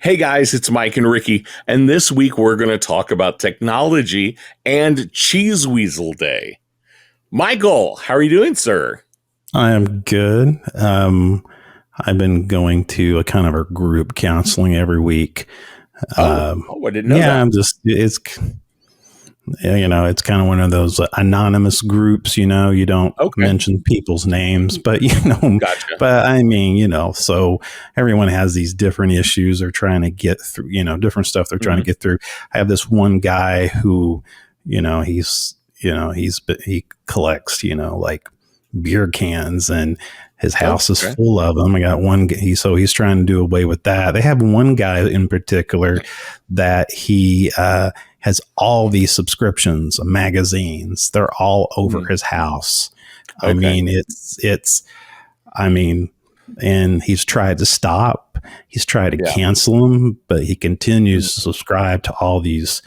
Hey guys, it's Mike and Ricky, and this week we're going to talk about technology and Cheese Weasel Day. Michael, how are you doing, sir? I am good. I've been going to a kind of a group counseling every week. I didn't know that. It's kind of one of those anonymous groups, you don't mention people's names, but, Gotcha. but I mean, so everyone has these different issues they're trying to get through, different stuff they're trying to get through. I have this one guy who, he collects, like beer cans, and his house is full of them. I got one, he's trying to do away with that. They have one guy in particular that he, has all these subscriptions, magazines. They're all over his house. Okay. I mean, and he's tried to stop. He's tried to cancel them, but he continues to subscribe to all these,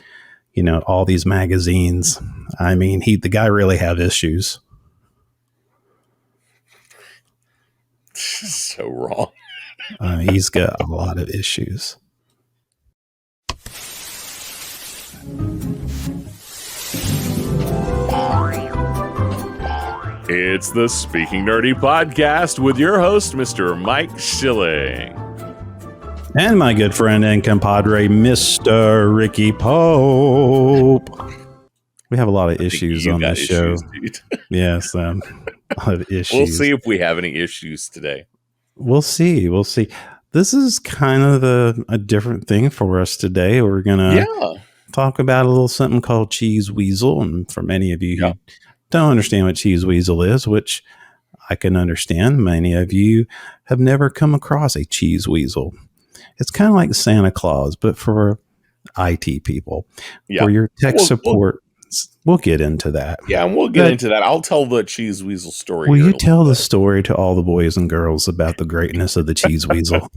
all these magazines. I mean, the guy really have issues. So wrong. He's got a lot of issues. It's the Speaking Nerdy podcast with your host, Mr. Mike Schilling. And my good friend and compadre, Mr. Ricky Pope. We have a lot of issues on this show. Yes, a lot of issues. We'll see if we have any issues today. We'll see. This is kind of a different thing for us today. We're going to talk about a little something called Cheese Weasel. And for many of you who don't understand what Cheese Weasel is, which I can understand, many of you have never come across a Cheese Weasel. It's kind of like Santa Claus, but for IT people. For your tech support. We'll get into that. Yeah, and we'll get into that. I'll tell the Cheese Weasel story. Will you tell the story to all the boys and girls about the greatness of the Cheese Weasel?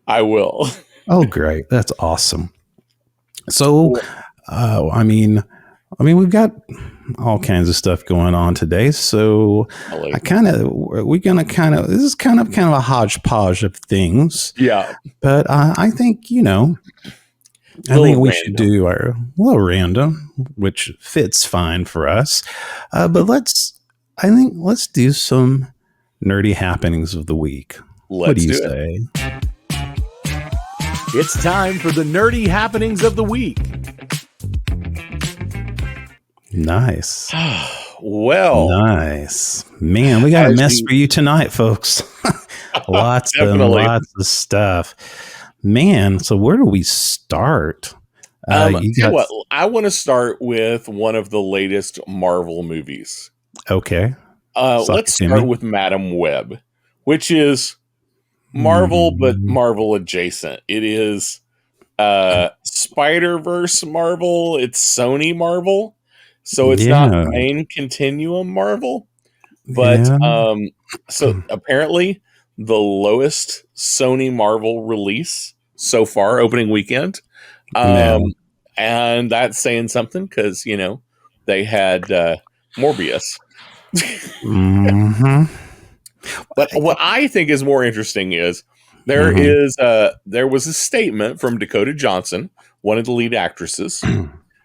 I will. Oh, great. That's awesome. So, I mean, we've got all kinds of stuff going on today. So this is kind of a hodgepodge of things. Yeah. But I think, I think we should do our little random, which fits fine for us. But let's do some nerdy happenings of the week. What do you say? It's time for the nerdy happenings of the week. Nice. Nice. Man, we got a mess for you tonight, folks. lots of stuff. Man, so where do we start? I want to start with one of the latest Marvel movies. Okay. Let's start with Madam Web, which is Marvel, but Marvel adjacent. It is Spider-Verse Marvel. It's Sony Marvel. So it's not main continuum Marvel. But so apparently the lowest Sony Marvel release so far, opening weekend. And that's saying something because, they had Morbius. But what I think is more interesting is there was a statement from Dakota Johnson, one of the lead actresses,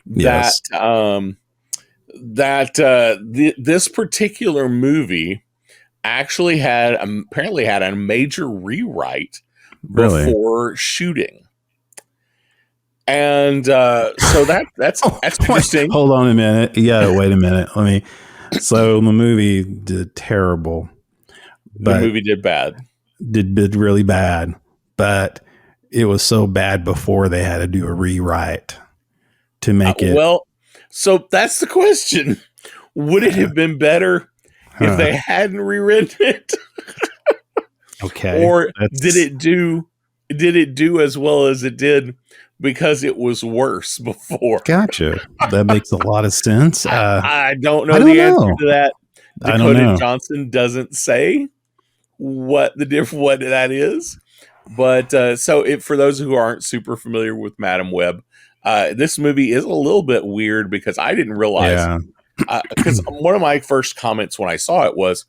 that this particular movie actually apparently had a major rewrite before shooting. And so that's interesting. Hold on a minute. Yeah, wait a minute. So the movie did terrible. The movie did bad. Did really bad. But it was so bad before they had to do a rewrite to make it. Well, so that's the question. Would it have been better if they hadn't rewritten it? Okay. Or did it do as well as it did because it was worse before? Gotcha. That makes a lot of sense. I don't know the answer to that. Dakota Johnson doesn't say what that is. But for those who aren't super familiar with Madam Web, this movie is a little bit weird because I didn't realize. Because one of my first comments when I saw it was,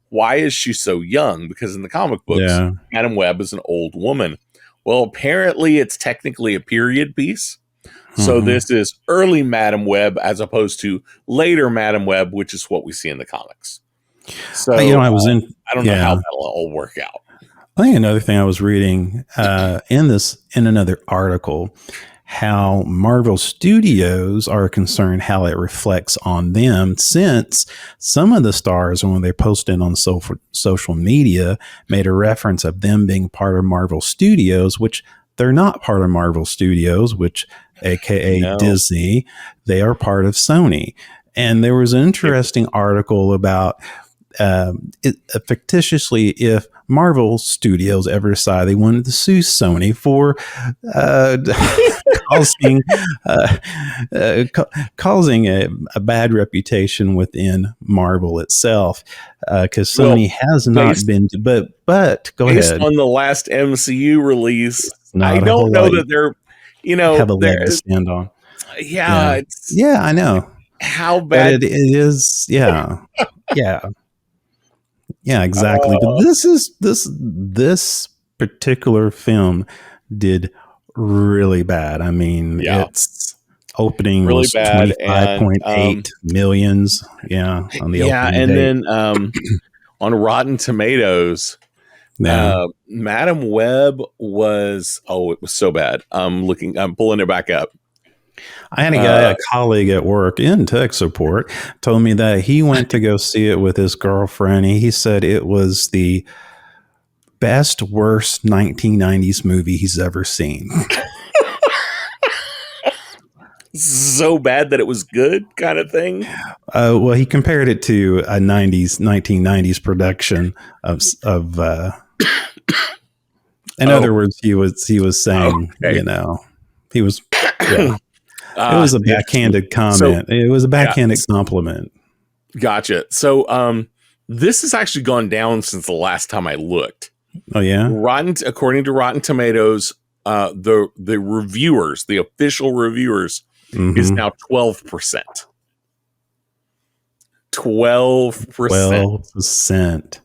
why is she so young? Because in the comic books, Madam Web is an old woman. Well, apparently it's technically a period piece. So this is early Madam Web as opposed to later Madam Web, which is what we see in the comics. So I don't know how that'll all work out. I think another thing I was reading in another article, how Marvel Studios are concerned how it reflects on them, since some of the stars, when they posted on social media, made a reference of them being part of Marvel Studios, which they're not part of Marvel Studios, which AKA Disney. They are part of Sony. And there was an interesting article about fictitiously, if Marvel Studios ever decided they wanted to sue Sony for causing a bad reputation within Marvel itself, because Sony has not been. But go based ahead. On the last MCU release, I don't know that they're have a leg to stand on. Yeah, I know how bad it is. Yeah. Yeah, exactly. But this particular film did really bad. I mean, its opening really was 25.8 millions. Yeah, on the opening date. Then on Rotten Tomatoes, Madam Web was it was so bad. I'm pulling it back up. I had a colleague at work in tech support told me that he went to go see it with his girlfriend. He said it was the best, worst 1990s movie he's ever seen. So bad that it was good, kind of thing. Well, he compared it to a 1990s production of in other words, he was saying, he was, it was a backhanded comment. It was a backhanded compliment. Gotcha. So, this has actually gone down since the last time I looked. Oh yeah. According to Rotten Tomatoes, the reviewers, the official reviewers, is now 12%. 12%.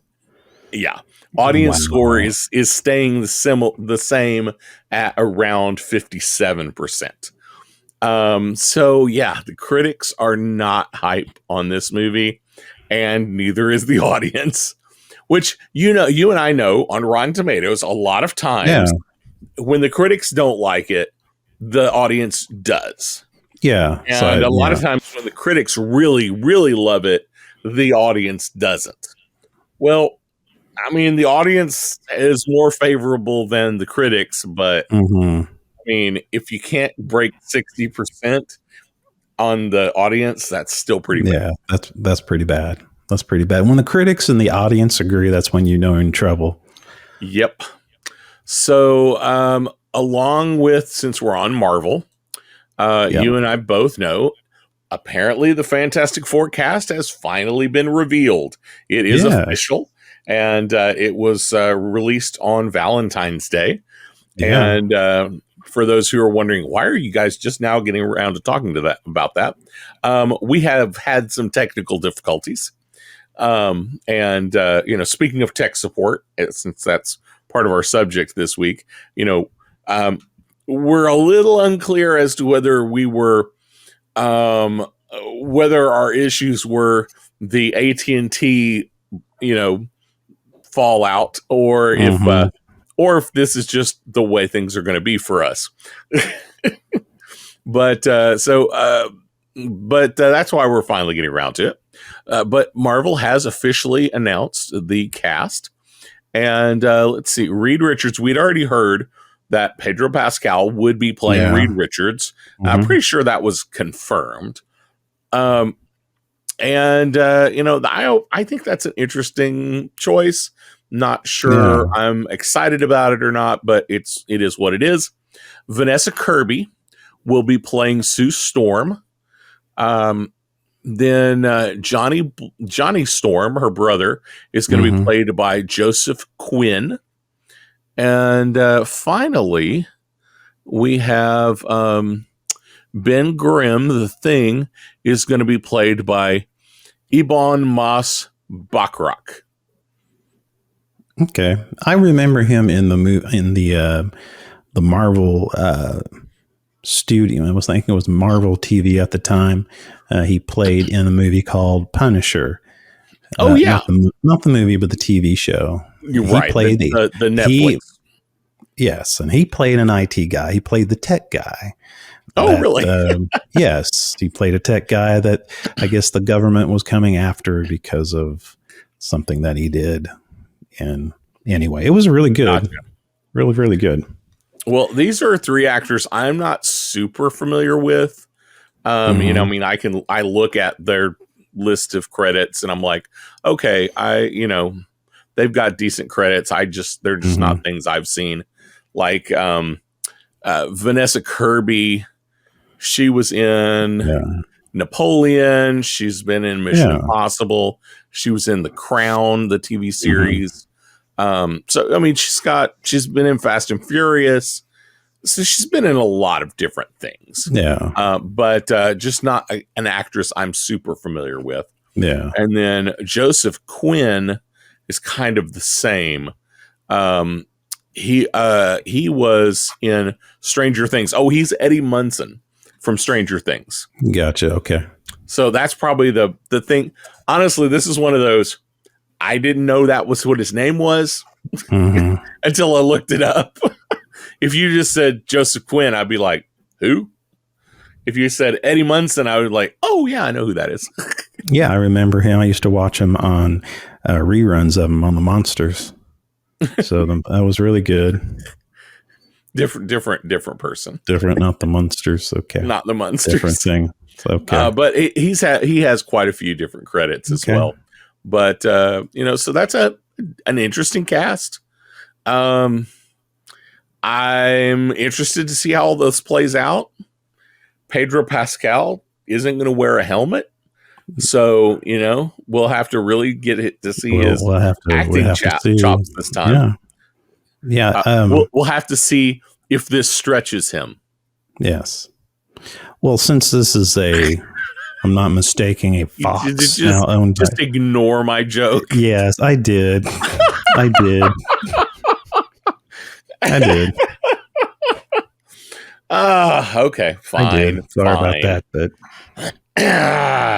Yeah. Audience score is staying the same at around 57%. So yeah, the critics are not hype on this movie, and neither is the audience, which, you and I know on Rotten Tomatoes, a lot of times when the critics don't like it, the audience does. Yeah. And a lot of times when the critics really, really love it, the audience doesn't. Well, I mean, the audience is more favorable than the critics, but I mean, if you can't break 60% on the audience, that's still pretty bad. Yeah, that's pretty bad. That's pretty bad. When the critics and the audience agree, that's when you know you're in trouble. Yep. So, along with, since we're on Marvel, you and I both know, apparently the Fantastic Four cast has finally been revealed. It is official, and it was released on Valentine's Day. Yeah. And for those who are wondering, why are you guys just now getting around to talking about that? We have had some technical difficulties. And speaking of tech support, since that's part of our subject this week, we're a little unclear as to whether whether our issues were the AT&T, fallout, or if this is just the way things are going to be for us. But that's why we're finally getting around to it. But Marvel has officially announced the cast. And let's see, Reed Richards, we'd already heard that Pedro Pascal would be playing Reed Richards. I'm pretty sure that was confirmed. I think that's an interesting choice. Not sure I'm excited about it or not, but it is what it is. Vanessa Kirby will be playing Sue Storm. Then Johnny Storm, her brother, is going to be played by Joseph Quinn. And finally, we have Ben Grimm, the Thing, is going to be played by Ebon Moss-Bachrach. Okay, I remember him in the the Marvel studio. I was thinking it was Marvel TV at the time. He played in a movie called Punisher. Oh yeah, not the movie, but the TV show. You're right. Played the Netflix. Yes, and he played an IT guy. He played the tech guy. Oh, really? Yes, he played a tech guy that I guess the government was coming after because of something that he did. And anyway, it was really good. Gotcha. Really, really good. Well, these are 3 actors I'm not super familiar with. You know, I mean, I look at their list of credits and I'm like, okay, they've got decent credits. They're just not things I've seen. Like Vanessa Kirby, she was in Napoleon. She's been in Mission Impossible. She was in The Crown, the TV series. So I mean, she's been in Fast and Furious. So she's been in a lot of different things. Yeah. But just not an actress I'm super familiar with. Yeah. And then Joseph Quinn is kind of the same. He was in Stranger Things. Oh, he's Eddie Munson from Stranger Things. Gotcha. Okay. So that's probably the thing. Honestly, this is one of those, I didn't know that was what his name was until I looked it up. If you just said Joseph Quinn, I'd be like, who? If you said Eddie Munson, I would be like, oh yeah, I know who that is. Yeah, I remember him. I used to watch him on reruns of him on the Monsters. So that was really good. Different person. Different, not the Monsters. Okay, not the Monsters. Different thing. Okay, but he has quite a few different credits as well. But so that's an interesting cast. I'm interested to see how all this plays out. Pedro Pascal isn't going to wear a helmet. So, we'll have to really get it to see his acting chops this time. Yeah. We'll have to see if this stretches him. Yes. Well, since this is I'm not mistaking, a Fox now owned just ignore my joke. Yes, I did. I did. Okay, fine. I did. Sorry about that, but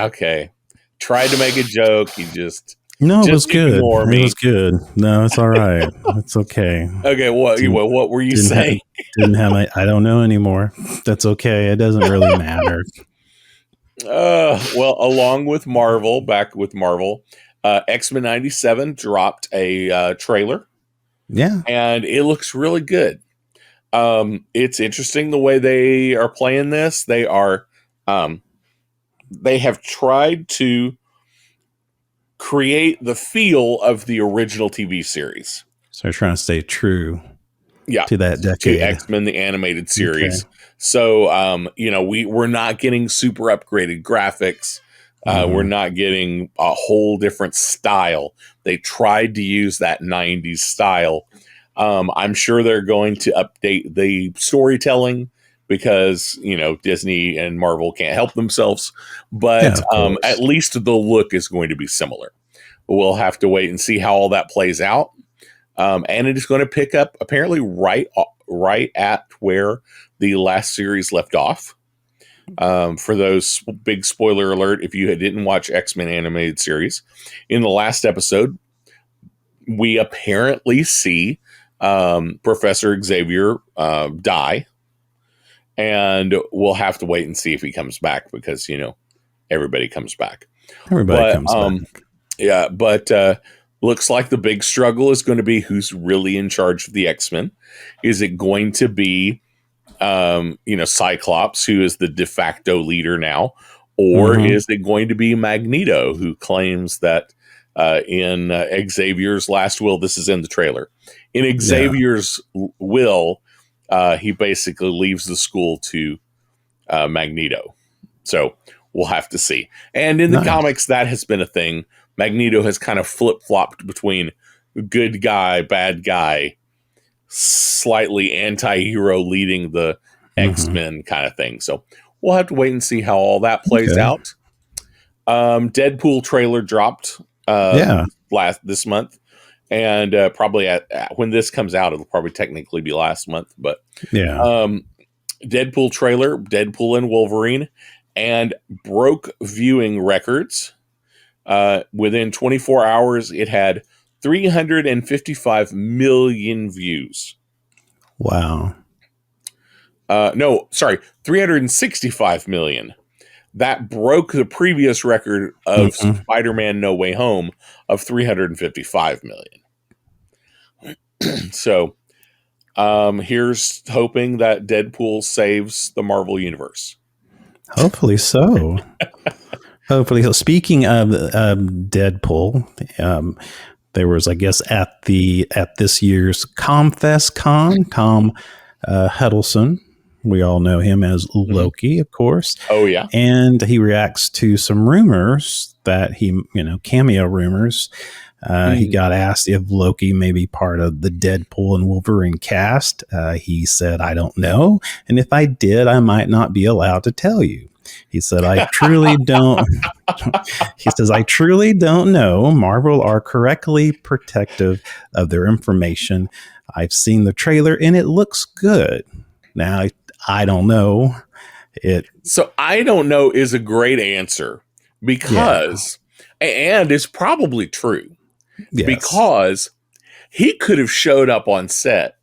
okay. Tried to make a joke. You just it was good. It was good. No, it's all right. It's okay. Okay, what were you saying? I don't know anymore. That's okay. It doesn't really matter. Well, along with Marvel, back with Marvel, X-Men 97 dropped a trailer. Yeah. And it looks really good. It's interesting the way they are playing this. They have tried to create the feel of the original TV series. So they're trying to stay true to that decade. To X-Men, the animated series. Okay. So, we're not getting super upgraded graphics. We're not getting a whole different style. They tried to use that 90s style. I'm sure they're going to update the storytelling because, Disney and Marvel can't help themselves. But at least the look is going to be similar. We'll have to wait and see how all that plays out. And it is going to pick up apparently right at where the last series left off. For those, big spoiler alert, if you didn't watch X-Men animated series, in the last episode, we apparently see Professor Xavier die, and we'll have to wait and see if he comes back because everybody comes back. Everybody comes back. Yeah, but looks like the big struggle is going to be who's really in charge of the X-Men. Is it going to be Cyclops, who is the de facto leader now, or is it going to be Magneto, who claims that in Xavier's last will, this is in the trailer, in Xavier's will, he basically leaves the school to Magneto. So we'll have to see. And in the comics, that has been a thing. Magneto has kind of flip-flopped between good guy, bad guy, slightly anti-hero leading the X-Men kind of thing. So we'll have to wait and see how all that plays out. Deadpool trailer dropped this month. and probably when this comes out, it'll probably technically be last month. But Yeah. Deadpool trailer, Deadpool and Wolverine, and broke viewing records. Within 24 hours, it had 355 million views. Wow. No, sorry, 365 million. That broke the previous record of Spider-Man No Way Home of 355 million. So, here's hoping that Deadpool saves the Marvel Universe. Hopefully so. Hopefully so. Speaking of Deadpool, there was, I guess, at this year's ComFest Con, Tom Hiddleston. We all know him as Loki, of course. Oh, yeah. And he reacts to some rumors that cameo rumors. He got asked if Loki may be part of the Deadpool and Wolverine cast. He said, "I don't know. And if I did, I might not be allowed to tell you." He said, "I truly don't." He says, "I truly don't know. Marvel are correctly protective of their information. I've seen the trailer and it looks good. Now, I don't know." So I don't know is a great answer because, and it's probably true, because he could have showed up on set.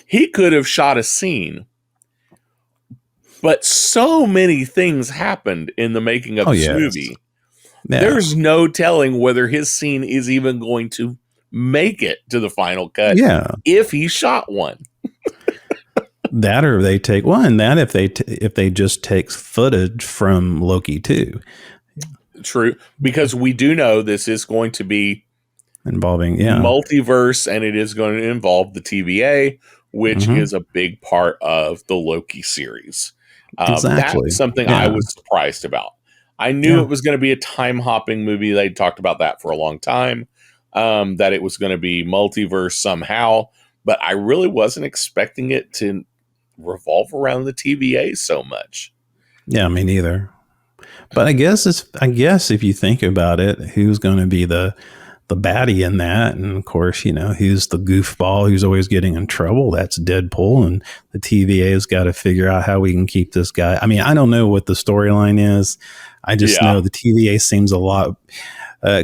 He could have shot a scene. But so many things happened in the making of this movie. Yeah. There's no telling whether his scene is even going to make it to the final cut. Yeah. If he shot one. That, or they take one. That if they just take footage from Loki 2. True, because we do know this is going to be involving multiverse, and it is going to involve the TVA, which is a big part of the Loki series. Exactly. That's something I was surprised about. I knew it was going to be a time hopping movie. They talked about that for a long time. That it was going to be multiverse somehow, but I really wasn't expecting it to revolve around the TVA so much. Yeah, me neither. But I guess if you think about it, who's going to be the baddie in that? And of course, who's the goofball who's always getting in trouble? That's Deadpool, and the TVA has got to figure out how we can keep this guy. I mean, I don't know what the storyline is. I just know the TVA seems a lot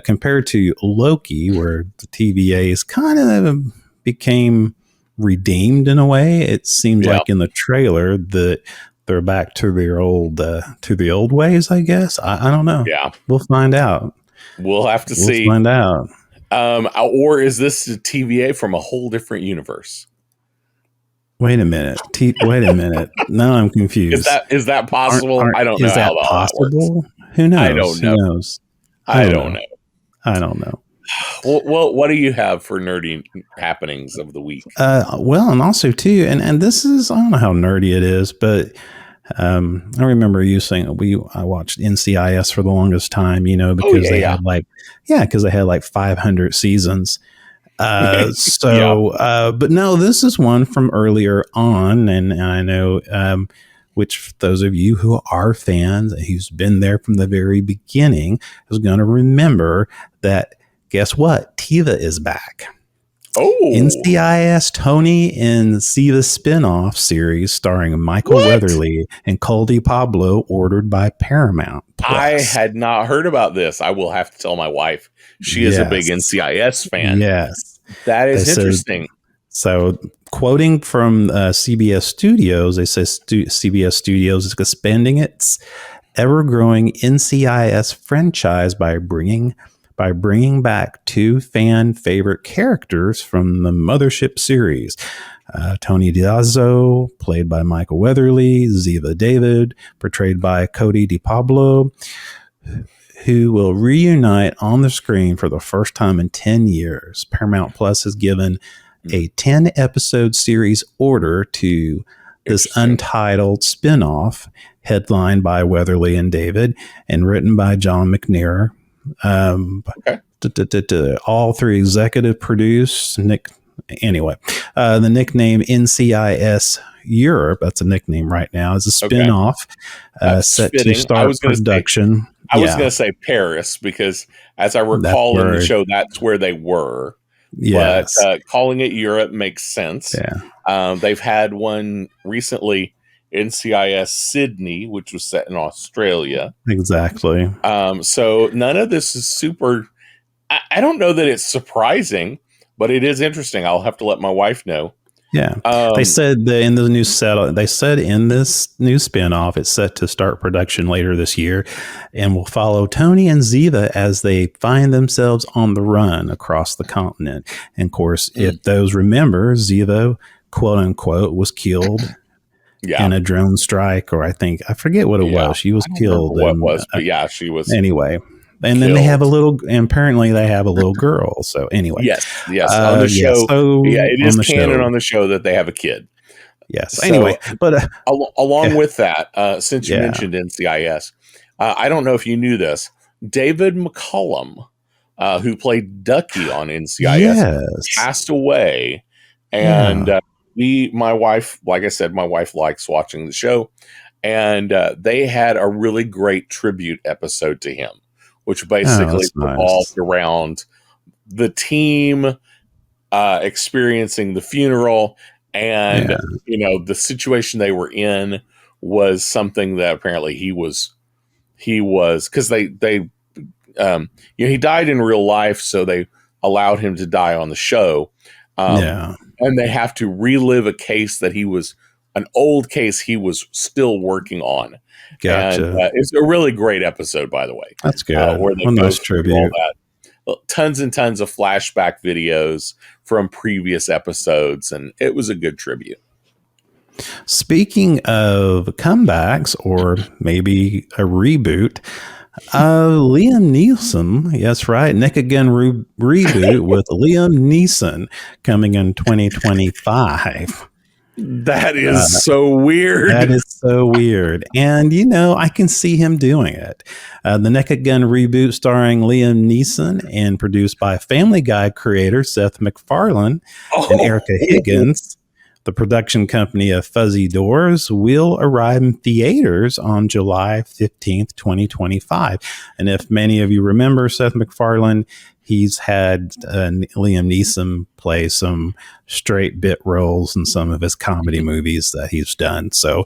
compared to Loki, where the TVA is kind of became redeemed in a way. It seems like in the trailer that they're back to their old the old ways, I guess. I don't know. Yeah, we'll find out. We'll have to see. Find out. Or is this the TVA from a whole different universe? Wait a minute. Wait a minute. Now I'm confused. Is that possible? I don't know. Is that possible? Who knows? I don't know. Who knows? I don't know. I don't know. Well, what do you have for nerdy happenings of the week? Well, and also too, and this is, I don't know how nerdy it is, but I remember you saying I watched NCIS for the longest time, because they had because they had like 500 seasons. But no, this is one from earlier on, and I know, which those of you who are fans, who's been there from the very beginning, is going to remember that. Guess what? Tiva is back. Oh, NCIS Tony and Siva spinoff series starring Michael Weatherly and Coldy Pablo, ordered by Paramount Plus. I had not heard about this. I will have to tell my wife. She is a big NCIS fan. Yes. That is interesting. So, quoting from CBS Studios, they say CBS Studios is expanding its ever-growing NCIS franchise by bringing back two fan favorite characters from the Mothership series. Tony Diazzo, played by Michael Weatherly, Ziva David, portrayed by Cody DiPablo, who will reunite on the screen for the first time in 10 years. Paramount Plus has given a 10-episode series order to this untitled spinoff, headlined by Weatherly and David, and written by John McNair. All three executive produced. The nickname NCIS Europe, that's a nickname right now, is a spin-off set to start production. I was going to say Paris, because as I recall in the show, that's where they were. but Yes. calling it Europe makes sense. Yeah. They've had one recently, NCIS Sydney, which was set in Australia. Exactly. So none of this is super. I don't know that it's surprising, but it is interesting. I'll have to let my wife know. Yeah. They said in the new set, they said in this new spinoff, it's set to start production later this year and will follow Tony and Ziva as they find themselves on the run across the continent. And of course, if those remember, Ziva, quote unquote, was killed in a drone strike, or I forget what it was. She was killed. What it was, but yeah, she was. Anyway. And then they have apparently they have a little girl. So anyway. Yes. On the show. So it is canon on the show that they have a kid. Yes. So, anyway, but along with that, since you mentioned NCIS, I don't know if you knew this, David McCollum, who played Ducky on NCIS, passed away. And my wife, like I said, my wife likes watching the show. And they had a really great tribute episode to him, which basically revolved around the team experiencing the funeral, and the situation they were in was something that apparently he was because they he died in real life, so they allowed him to die on the show, and they have to relive a case that an old case he was still working on. Gotcha. And it's a really great episode, by the way. That's good. Where they go through all that. Tons and tons of flashback videos from previous episodes, and it was a good tribute. Speaking of comebacks, or maybe a reboot, Liam Neeson, yes, right, Neck Again reboot with Liam Neeson coming in 2025. That is so weird. That is so weird. And, I can see him doing it. The Naked Gun reboot starring Liam Neeson and produced by Family Guy creator Seth MacFarlane and Erica Higgins. The production company of Fuzzy Doors will arrive in theaters on July 15th, 2025. And if many of you remember Seth MacFarlane, he's had Liam Neeson play some straight bit roles in some of his comedy movies that he's done. So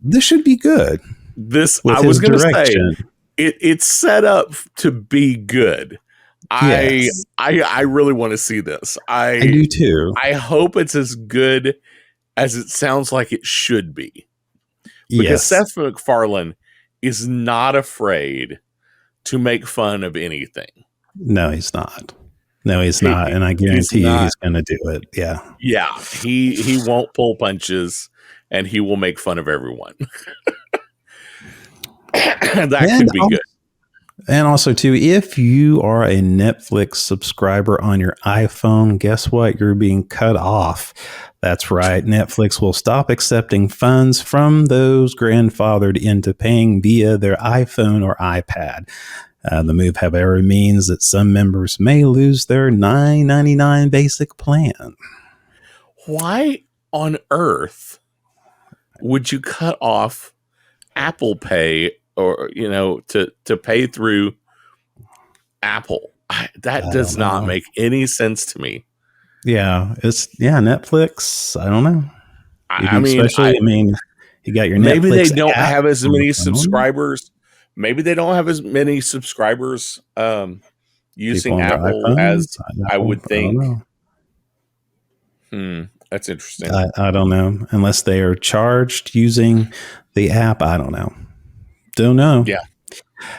this should be good. I was going to say, it's set up to be good. Yes. I really want to see this. I do too. I hope it's as good as it sounds like it should be. Because Seth MacFarlane is not afraid to make fun of anything. No, he's not. And I guarantee he's going to do it. Yeah. Yeah. He won't pull punches, and he will make fun of everyone. That could be good. And also, too, if you are a Netflix subscriber on your iPhone, guess what? You're being cut off. That's right. Netflix will stop accepting funds from those grandfathered into paying via their iPhone or iPad. The move, however, means that some members may lose their $9.99 basic plan. Why on earth would you cut off Apple Pay, or to pay through Apple? That does not make any sense to me. Yeah, Netflix. I don't know. You got your maybe Netflix they don't have as many subscribers. Maybe they don't have as many subscribers using Apple as I would think. That's interesting. I don't know. Unless they are charged using the app. I don't know. Yeah.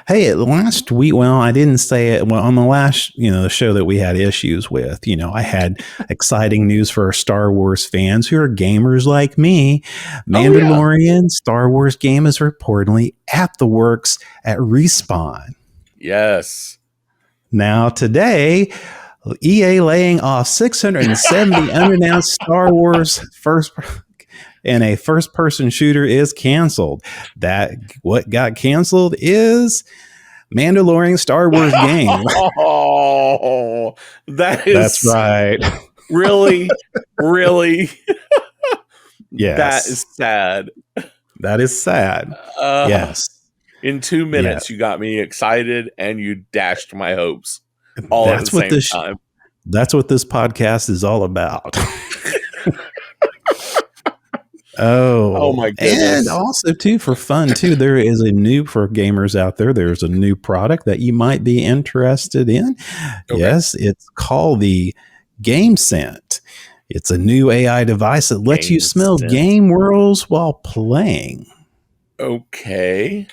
Hey, last week, well, I didn't say it. Well, on the last, the show that we had issues with, I had exciting news for our Star Wars fans who are gamers like me. Mandalorian Star Wars game is reportedly at the works at Respawn. Yes. Now, today, EA laying off 670 unannounced Star Wars and a first-person shooter is canceled. What got canceled is Mandalorian Star Wars game. Oh, that's right. Really, really. Yes, that is sad. That is sad. Yes. In 2 minutes, you got me excited and you dashed my hopes all at the same time. That's what this podcast is all about. Oh my goodness. And also too, for fun too, there is a new, for gamers out there, there's a new product that you might be interested in. Okay. Yes, it's called the Game Scent. It's a new AI device that lets you smell game worlds while playing. Okay.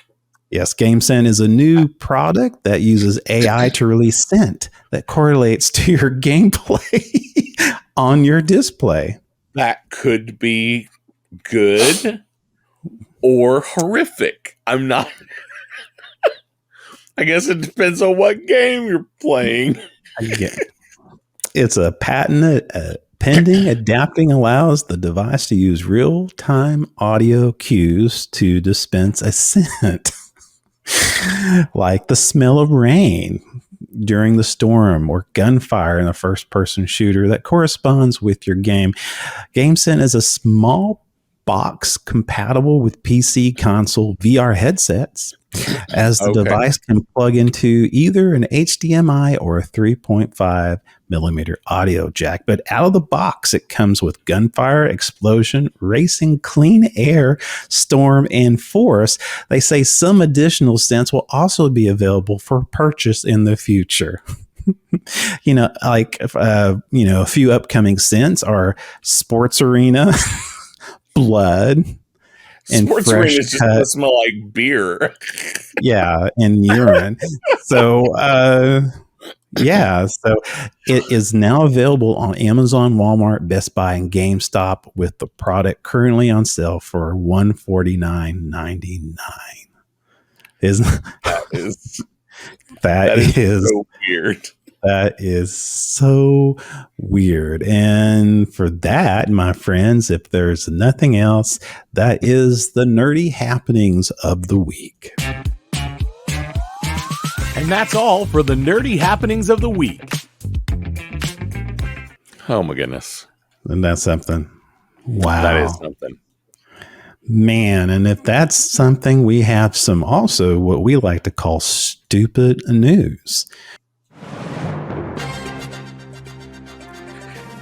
Yes, Game Scent is a new product that uses AI to release scent that correlates to your gameplay on your display. That could be good or horrific. I'm not. I guess it depends on what game you're playing. It's a patent pending. Adapting allows the device to use real-time audio cues to dispense a scent, like the smell of rain during the storm or gunfire in a first-person shooter that corresponds with your game. Game Scent is a small box compatible with PC, console, VR headsets, as the device can plug into either an HDMI or a 3.5 millimeter audio jack. But out of the box, it comes with gunfire, explosion, racing, clean air, storm, and forest. They say some additional scents will also be available for purchase in the future. A few upcoming scents are Sports Arena, Blood, and Sports Arena is just going to smell like beer. Yeah, and urine. So, so it is now available on Amazon, Walmart, Best Buy, and GameStop, with the product currently on sale for $149.99. That is so weird. That is so weird. And for that, my friends, if there's nothing else, that is the nerdy happenings of the week. And that's all for the nerdy happenings of the week. Oh my goodness. And that's something. Wow. That is something. Man, and if that's something, we have some also what we like to call stupid news.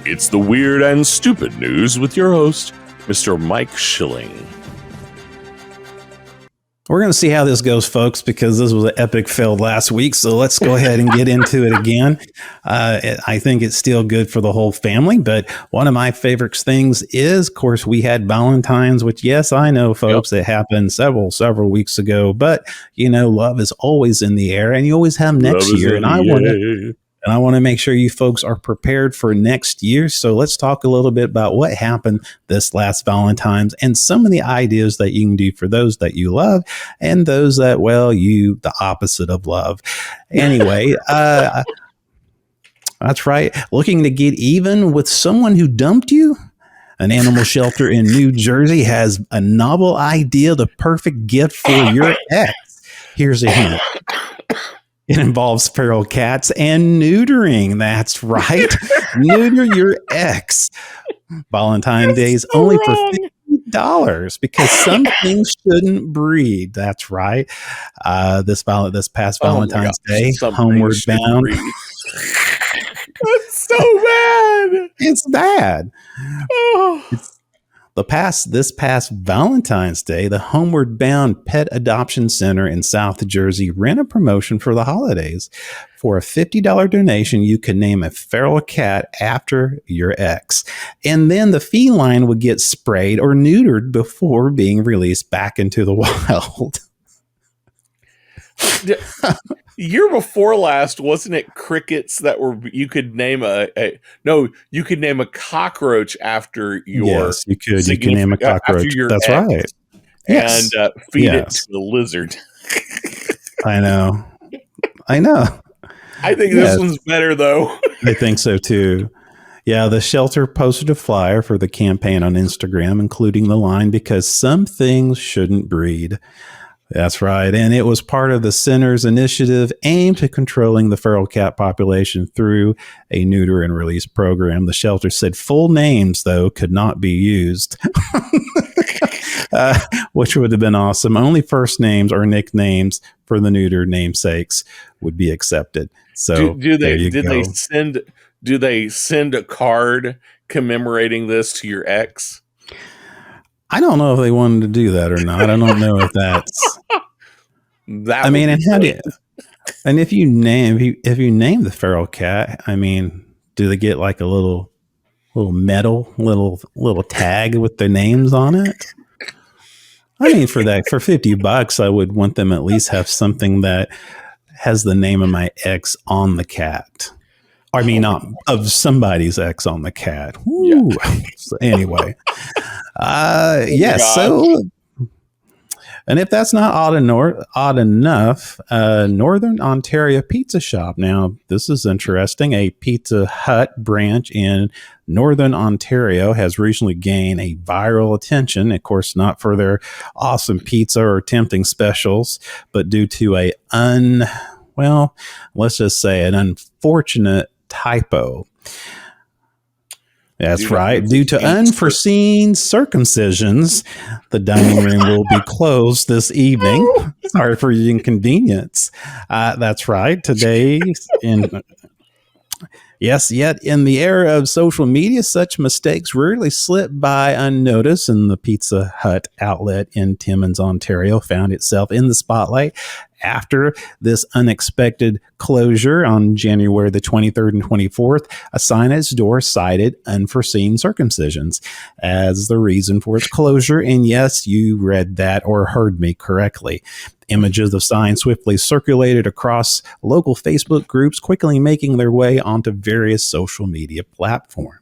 It's the weird and stupid news with your host, Mr. Mike Schilling. We're going to see how this goes, folks, because this was an epic fail last week. So let's go ahead and get into it again. I think it's still good for the whole family. But one of my favorite things is, of course, we had Valentine's, which, yes, I know, folks, it happened several weeks ago. But, love is always in the air, and you always have next year. And I want to make sure you folks are prepared for next year. So let's talk a little bit about what happened this last Valentine's and some of the ideas that you can do for those that you love and those that, the opposite of love. Anyway, that's right. Looking to get even with someone who dumped you? An animal shelter in New Jersey has a novel idea, the perfect gift for your ex. Here's a hint. It involves feral cats and neutering. That's right. Neuter your ex. Valentine's Day is only for $50 because some things shouldn't breed. That's right. This past Valentine's Day, Homeward Bound. That's so bad. It's bad. This past Valentine's Day, the Homeward Bound Pet Adoption Center in South Jersey ran a promotion for the holidays. For a $50 donation, you could name a feral cat after your ex. And then the feline would get sprayed or neutered before being released back into the wild. Year before last, wasn't it crickets that you could name you could name a cockroach after your. Yes, you could. You can name a cockroach. That's right. And feed it to the lizard. I know. I think this one's better, though. I think so, too. Yeah, the shelter posted a flyer for the campaign on Instagram, including the line, because some things shouldn't breed. That's right. And it was part of the center's initiative aimed at controlling the feral cat population through a neuter and release program. The shelter said full names, though, could not be used, which would have been awesome. Only first names or nicknames for the neuter namesakes would be accepted. So did they send do they send a card commemorating this to your ex? I don't know if they wanted to do that or not. I don't know if that's. That I mean, and how do great. and if you name the feral cat, I mean, do they get like a little metal little tag with their names on it? I mean, for $50, I would want them at least have something that has the name of my ex on the cat. I mean, not of somebody's ex on the cat. Woo. Yeah. So anyway, yes. So, and if that's not odd enough, Northern Ontario Pizza Shop. Now, this is interesting. A Pizza Hut branch in Northern Ontario has recently gained a viral attention. Of course, not for their awesome pizza or tempting specials, but due to let's just say an unfortunate typo. That's right. Due to unforeseen circumcisions, the dining room will be closed this evening. Sorry for your inconvenience. That's right. Today, yet in the era of social media, such mistakes rarely slip by unnoticed, and the Pizza Hut outlet in Timmins, Ontario found itself in the spotlight after this unexpected closure on January the 23rd and 24th. A sign at its door cited unforeseen circumcisions as the reason for its closure. And yes, you read that or heard me correctly. Images of the sign swiftly circulated across local Facebook groups, quickly making their way onto various social media platforms.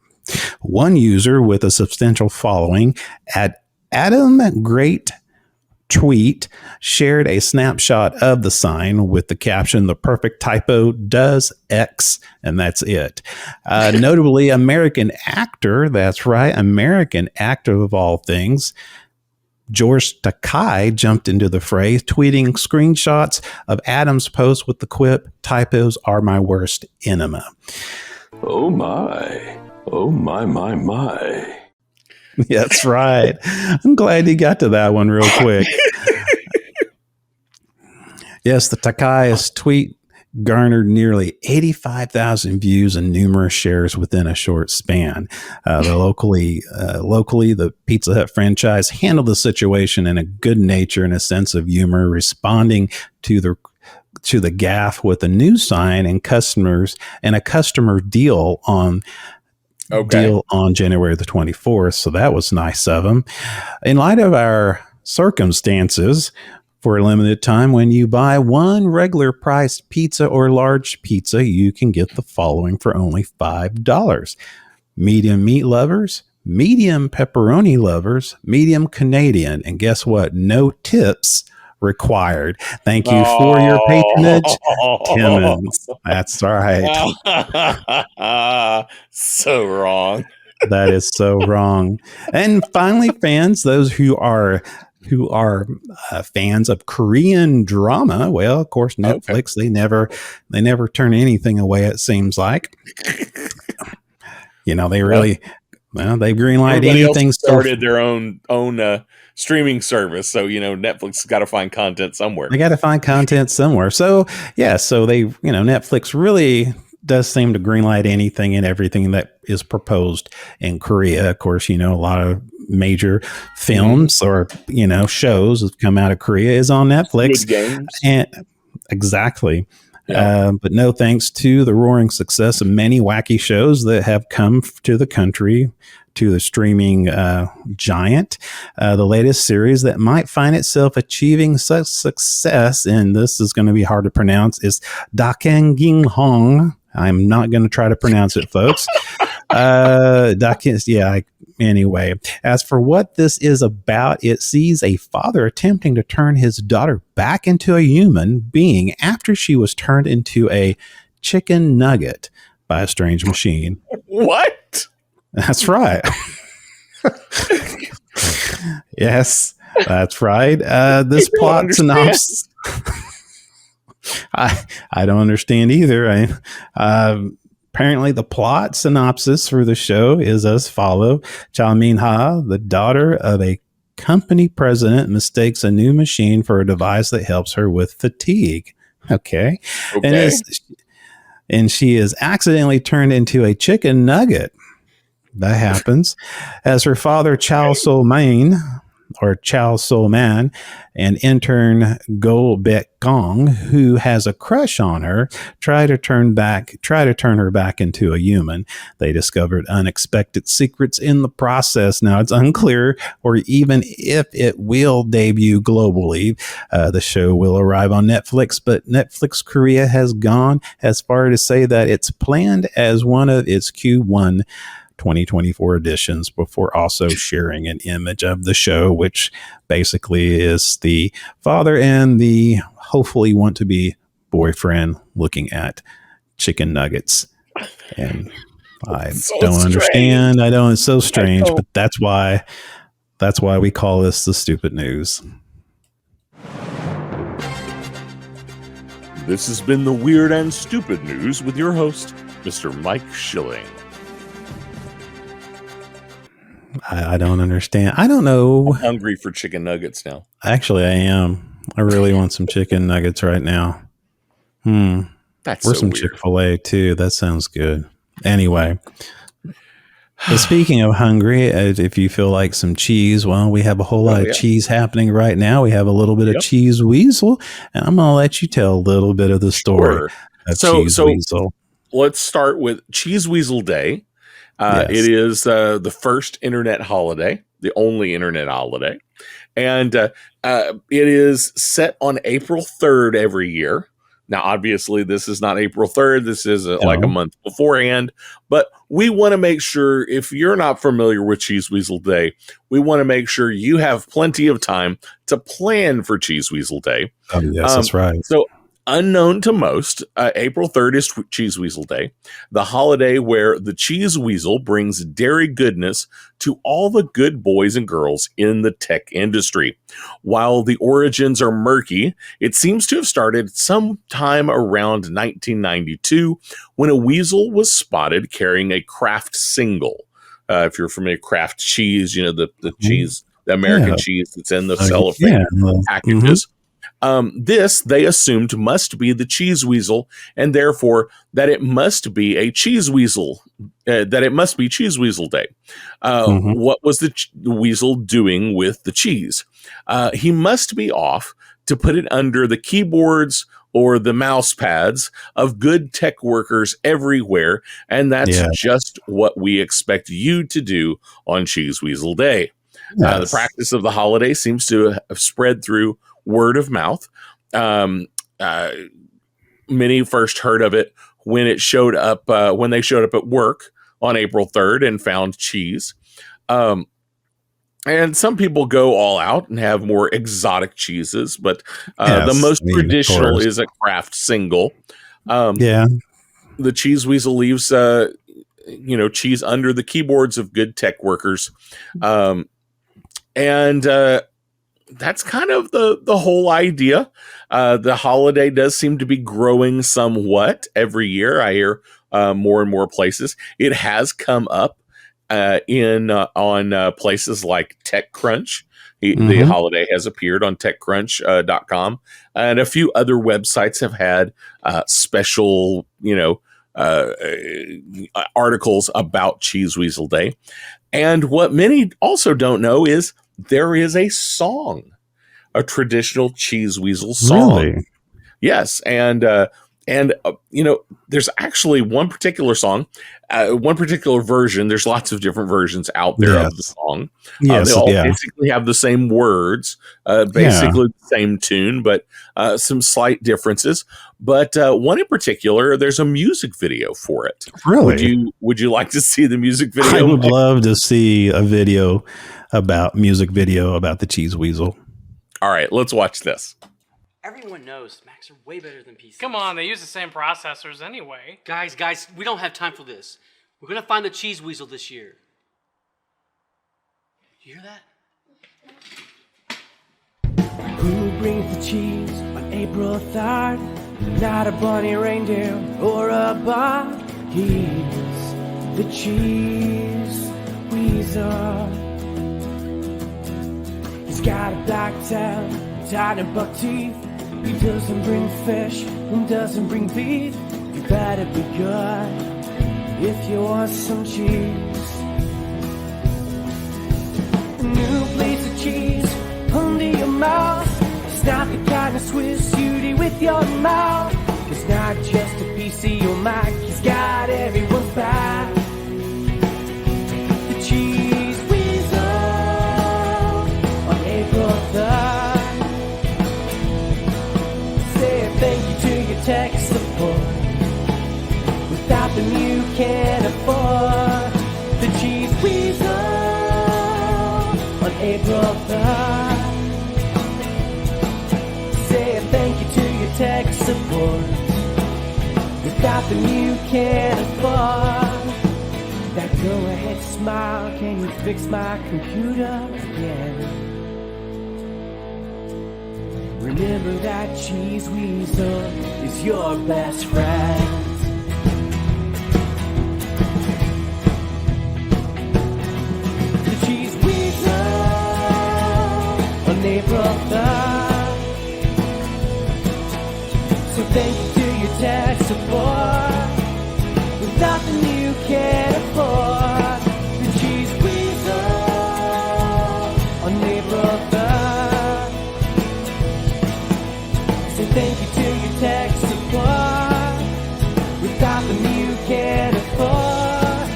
One user with a substantial following at Adam Great Tweet shared a snapshot of the sign with the caption, "The perfect typo does X," and that's it. Notably, American actor, that's right, American actor of all things, George Takei jumped into the fray, tweeting screenshots of Adam's post with the quip, "Typos are my worst enema." Oh my. Oh my, my, my. That's right. I'm glad you got to that one real quick. Yes, the Takei's tweet garnered nearly 85,000 views and numerous shares within a short span. Locally, the Pizza Hut franchise handled the situation in a good nature and a sense of humor, responding to the gaffe with a new sign and a customer deal on January the 24th. So that was nice of them. In light of our circumstances, for a limited time, when you buy one regular priced pizza or large pizza, you can get the following for only $5. Medium meat lovers, medium pepperoni lovers, medium Canadian. And guess what? No tips required. Thank you for your patronage, Timmins. That's right. So wrong. That is so wrong. And finally, fans, those who are fans of Korean drama, well, of course, Netflix, they never turn anything away, it seems like. They really, they greenlight anything. Started their own streaming service, so Netflix got to find content somewhere. They got to find content somewhere. So yeah, so they Netflix really does seem to greenlight anything and everything that is proposed in Korea. Of course, a lot of major films or shows that come out of Korea is on Netflix. Games. And exactly. Yeah. But no thanks to the roaring success of many wacky shows that have come to the country, to the streaming giant. The latest series that might find itself achieving such success, and this is going to be hard to pronounce, is Dakang Hong. I'm not going to try to pronounce it, folks. Anyway, as for what this is about, it sees a father attempting to turn his daughter back into a human being after she was turned into a chicken nugget by a strange machine. What? That's right. Yes, that's right. This plot synopsis. I don't understand either. Apparently, the plot synopsis for the show is as follows. Cha Min-ha, the daughter of a company president, mistakes a new machine for a device that helps her with fatigue. Okay. And and she is accidentally turned into a chicken nugget. That happens as her father, Chow So Man, and intern Go Baek Gong, who has a crush on her, try to turn her back into a human. They discovered unexpected secrets in the process. Now, it's unclear or even if it will debut globally. The show will arrive on Netflix, but Netflix Korea has gone as far as to say that it's planned as one of its Q1 2024 editions before also sharing an image of the show, which basically is the father and the hopefully want to be boyfriend looking at chicken nuggets. And I don't understand. I don't. It's so strange, but that's why we call this the stupid news. This has been the Weird and Stupid News with your host, Mr. Mike Schilling. I don't understand. I don't know. I'm hungry for chicken nuggets now. Actually, I am. I really want some chicken nuggets right now. That's or so some weird. Chick-fil-A too. That sounds good. Anyway, but speaking of hungry, if you feel like some cheese, well, we have a whole lot of cheese happening right now. We have a little bit of Cheese Weasel, and I'm going to let you tell a little bit of the story of Cheese Weasel. Let's start with Cheese Weasel Day. It is the first internet holiday, the only internet holiday. And it is set on April 3rd every year. Now, obviously, this is not April 3rd. This is like a month beforehand. But we want to make sure, if you're not familiar with Cheese Weasel Day, we want to make sure you have plenty of time to plan for Cheese Weasel Day. Oh, yes, that's right. So, unknown to most, April 3rd is Cheese Weasel Day, the holiday where the cheese weasel brings dairy goodness to all the good boys and girls in the tech industry. While the origins are murky, it seems to have started sometime around 1992 when a weasel was spotted carrying a Kraft single. If you're familiar with Kraft cheese, you know, the cheese, the American cheese that's in the cellophane packages. This, they assumed, must be the cheese weasel, and therefore that it must be a cheese weasel, that it must be Cheese Weasel Day. What was the weasel doing with the cheese? He must be off to put it under the keyboards or the mouse pads of good tech workers everywhere, and that's just what we expect you to do on Cheese Weasel Day. The practice of the holiday seems to have spread through word of mouth. Many first heard of it when it showed up, when they showed up at work on April 3rd and found cheese. And some people go all out and have more exotic cheeses, but the most traditional is a Kraft single. The cheese weasel leaves, cheese under the keyboards of good tech workers. And that's kind of the whole idea. The holiday does seem to be growing somewhat every year. I hear more and more places. It has come up on places like TechCrunch. The holiday has appeared on TechCrunch.com, and a few other websites have had special, articles about Cheese Weasel Day. And what many also don't know is there is a song, a traditional Cheese Weasel song. Really? Yes, and there's actually one particular song, one particular version. There's lots of different versions out there of the song. They all basically have the same words, basically the same tune, but some slight differences. But one in particular, there's a music video for it. Really? Would you like to see the music video? I would love to see a music video about the Cheese Weasel. All right, let's watch this. Everyone knows Macs are way better than PCs. Come on, they use the same processors anyway. Guys, we don't have time for this. We're gonna find the Cheese Weasel this year. You hear that? Who brings the cheese on April 3rd? Not a bunny, reindeer, or a bug. He's the Cheese Weasel. He's got a black tail, tiny buck teeth. He doesn't bring fish and doesn't bring beef. He better be good if you want some cheese. A new place of cheese under your mouth. It's not the kind of Swiss you'd eat with your mouth. It's not just a piece of your mind, he's got everyone's back. The Cheese Weasel on April 3rd. Say thank you to your tech support. Without them you can't afford. The Cheese Weasel on April 3rd. Say thank you to your tech support. Without them you can't afford. That go ahead smile, can you fix my computer again? Remember that Cheese Weasel is your best friend. The Cheese Weasel on April 3rd. So thank you to your tech support. Without them you can't afford. The Cheese Weasel on April 3rd. So thank you to your tech support. Without them you can't afford.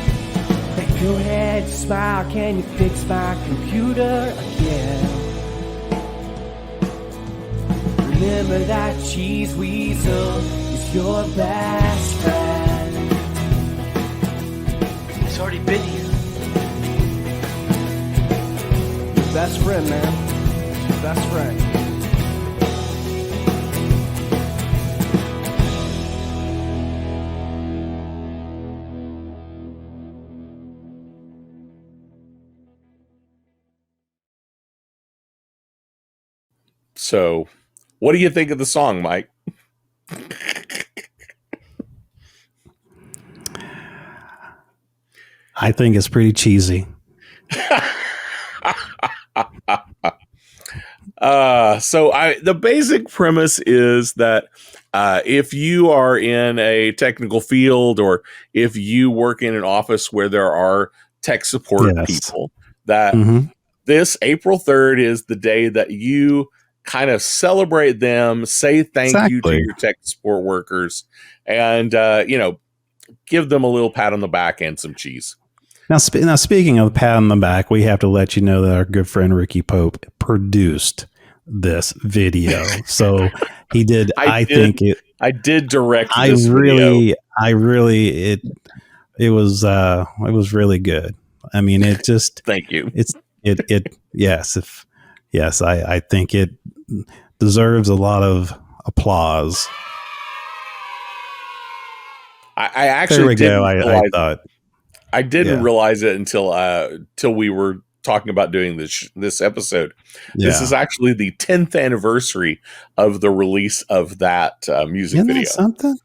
Now go ahead, smile, can you fix my computer again? Remember that Cheese Weasel is your best friend. He's already been here. Your best friend, man. Your best friend. So, what do you think of the song, Mike? I think it's pretty cheesy. The basic premise is that if you are in a technical field or if you work in an office where there are tech support people, that this April 3rd is the day that you kind of celebrate them, say thank you to your tech support workers, and give them a little pat on the back and some cheese. Now, speaking of pat on the back, we have to let you know that our good friend Ricky Pope produced this video. So he did. I did direct. This video. It was really good. I mean, it just. Thank you. Yes. I think it deserves a lot of applause. I actually I didn't Yeah. realize it until we were talking about doing this episode. Yeah. This is actually the 10th anniversary of the release of that music Isn't video. that something?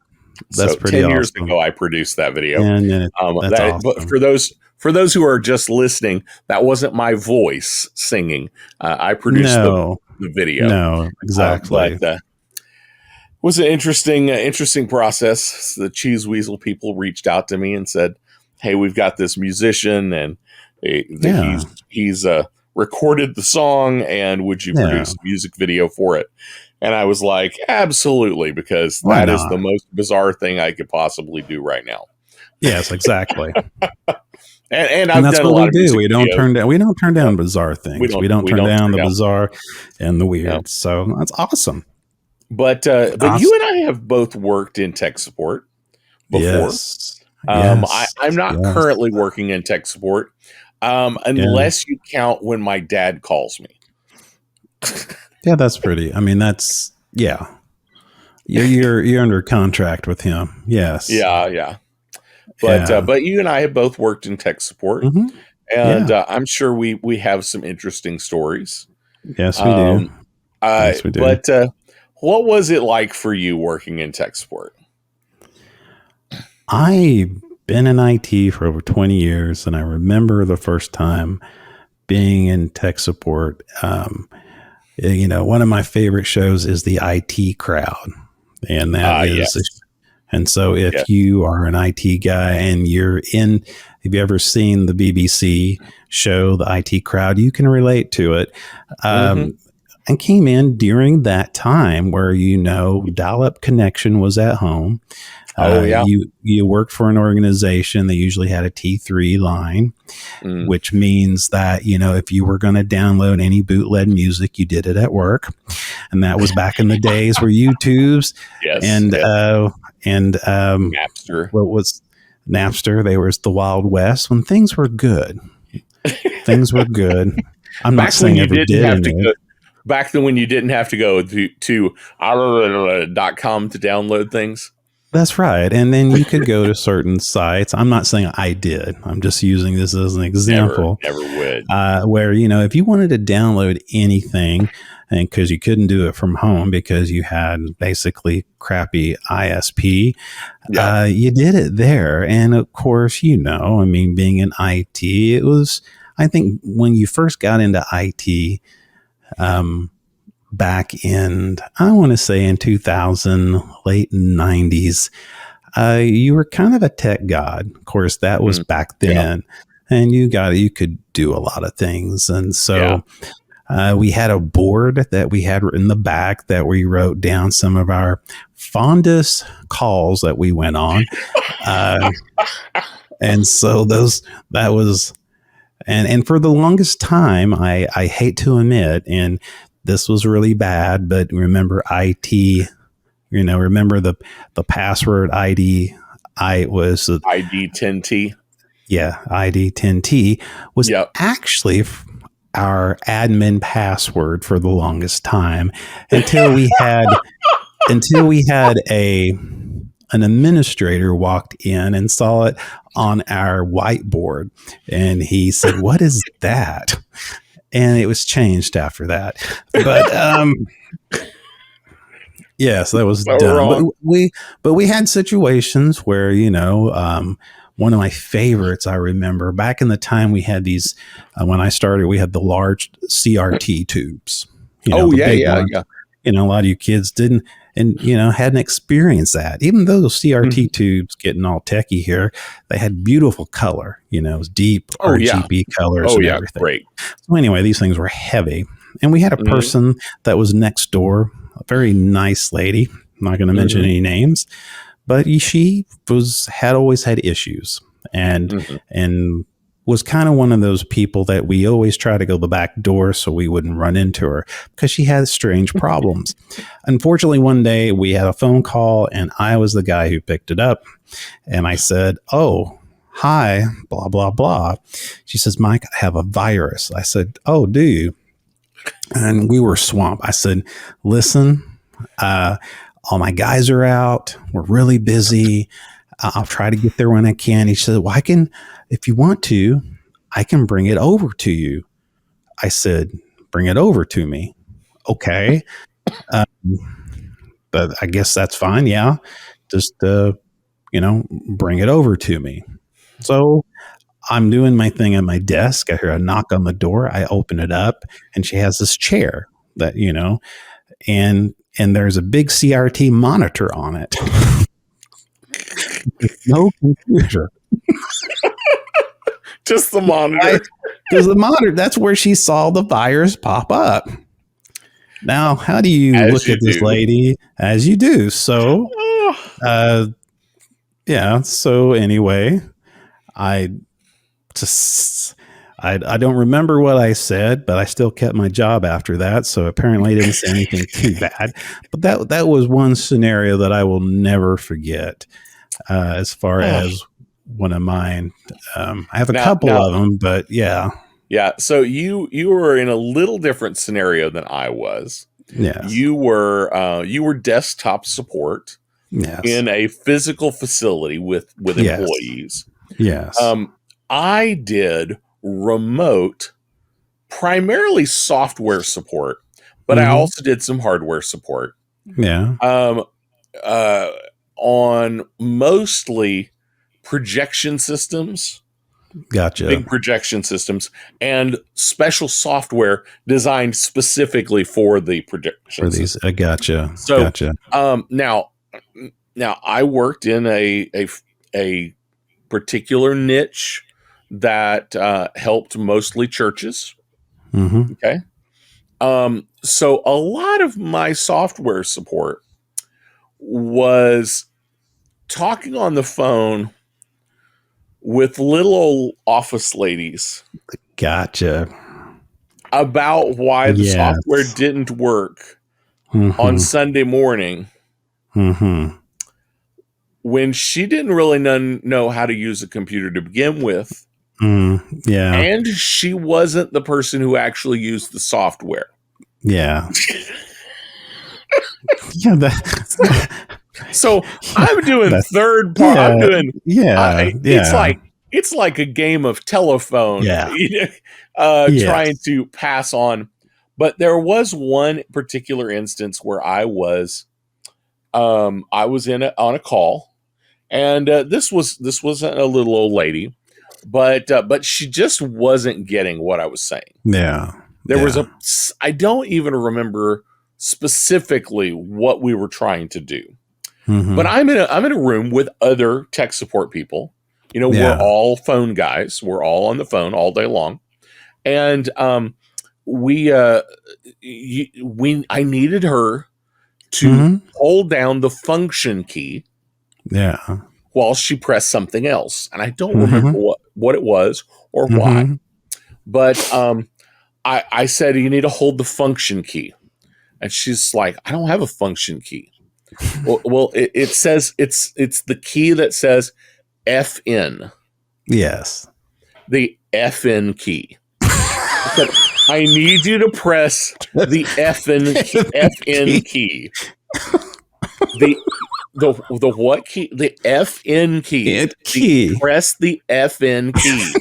That's so pretty 10 awesome. years ago, I produced that video. That's awesome. But for those who are just listening, that wasn't my voice singing. I produced the video. No, exactly. But it was an interesting process. The Cheese Weasel people reached out to me and said, "Hey, we've got this musician, and he's recorded the song, and would you produce a music video for it?" And I was like, "Absolutely," because that is the most bizarre thing I could possibly do right now. Yes, exactly. and that's what we do. We don't turn down bizarre things. We don't turn down the bizarre and the weird. Yep. So that's awesome. But you and I have both worked in tech support before. Yes. I'm not currently working in tech support, unless you count when my dad calls me. Yeah, that's pretty. I mean, that's You're under contract with him. Yes. Yeah. But you and I have both worked in tech support, and I'm sure we have some interesting stories. Yes, we do. Yes, we do. But what was it like for you working in tech support? I've been in IT for over 20 years, and I remember the first time being in tech support. One of my favorite shows is the IT Crowd, and that And so if you are an IT guy and have you ever seen the BBC show, The IT Crowd, you can relate to it. And came in during that time where, dial-up connection was at home. You worked for an organization. They usually had a T3 line, which means that, if you were going to download any bootleg music, you did it at work. And that was back in the days where YouTubes and Napster. What was Napster? They were the Wild West when things were good. Things were good. I'm not saying you ever did it. Back then when you didn't have to go to .com to download things. That's right. And then you could go to certain sites. I'm not saying I did. I'm just using this as an example. Never would. Where, if you wanted to download anything, and because you couldn't do it from home because you had basically crappy ISP, you did it there. And of course, being in IT, it was, I think when you first got into IT, back in, I want to say in 2000, late 90s, you were kind of a tech god. Of course, that was back then, and you could do a lot of things. And so we had a board that we had in the back that we wrote down some of our fondest calls that we went on. And so that was, and for the longest time, I hate to admit, and this was really bad, but remember IT, remember the password ID. Was ID 10T. Yeah. ID 10T was actually our admin password for the longest time until we had an administrator walked in and saw it on our whiteboard, and he said, "What is that?" And it was changed after that. But yes, that was done. But we had situations where, one of my favorites, I remember back in the time we had these, when I started, we had the large CRT tubes. A lot of you kids didn't, and, hadn't experienced that. Even though those CRT tubes, getting all techie here, they had beautiful color, it was deep RGB colors and everything. Great. So anyway, these things were heavy. And we had a person that was next door, a very nice lady. I'm not going to mention any names, but she had always had issues and was kind of one of those people that we always try to go the back door so we wouldn't run into her because she had strange problems. Unfortunately, one day we had a phone call and I was the guy who picked it up, and I said, "Oh, hi, blah, blah, blah." She says, "Mike, I have a virus." I said, "Oh, do you?" And we were swamped. I said, "Listen, all my guys are out. We're really busy. I'll try to get there when I can." He said, "Well, if you want to, I can bring it over to you." I said, "Bring it over to me." Okay. But I guess that's fine. Yeah. Just, bring it over to me. So I'm doing my thing at my desk. I hear a knock on the door. I open it up, and she has this chair that, and there's a big CRT monitor on it. No computer. Just the monitor. Because the monitor, that's where she saw the virus pop up. Now, how do you look at this lady? As you do. So, so anyway, I don't remember what I said, but I still kept my job after that. So apparently I didn't say anything too bad. But that was one scenario that I will never forget as far as one of mine. I have a couple of them, but yeah. Yeah. So you were in a little different scenario than I was. Yes. You were desktop support in a physical facility with employees. Yes. I did remote, primarily software support, but I also did some hardware support. Yeah. On mostly projection systems. Gotcha. Big projection systems and special software designed specifically for the projection. For these, gotcha. So, gotcha. Now Now I worked in a particular niche that helped mostly churches. Mm-hmm. Okay. So a lot of my software support was talking on the phone with little old office ladies. Gotcha. About why the Yes. software didn't work Mm-hmm. on Sunday morning. Mm-hmm. When she didn't really know how to use a computer to begin with. Yeah. And she wasn't the person who actually used the software. Yeah. Yeah. So I'm doing third part. Yeah, I'm doing. Yeah. It's like a game of telephone. Yeah. Trying to pass on. But there was one particular instance where I was on a call, and this was a little old lady, but she just wasn't getting what I was saying. Yeah. There was I don't even remember specifically what we were trying to do. Mm-hmm. But I'm in a room with other tech support people. We're all phone guys. We're all on the phone all day long. And I needed her to hold down the function key. Yeah. While she pressed something else. And I don't remember what it was or why. But I said, you need to hold the function key. And she's like, I don't have a function key. well, it says it's the key that says FN. Yes. The FN key. But I need you to press the FN key. The what key? The FN key. Press the FN key.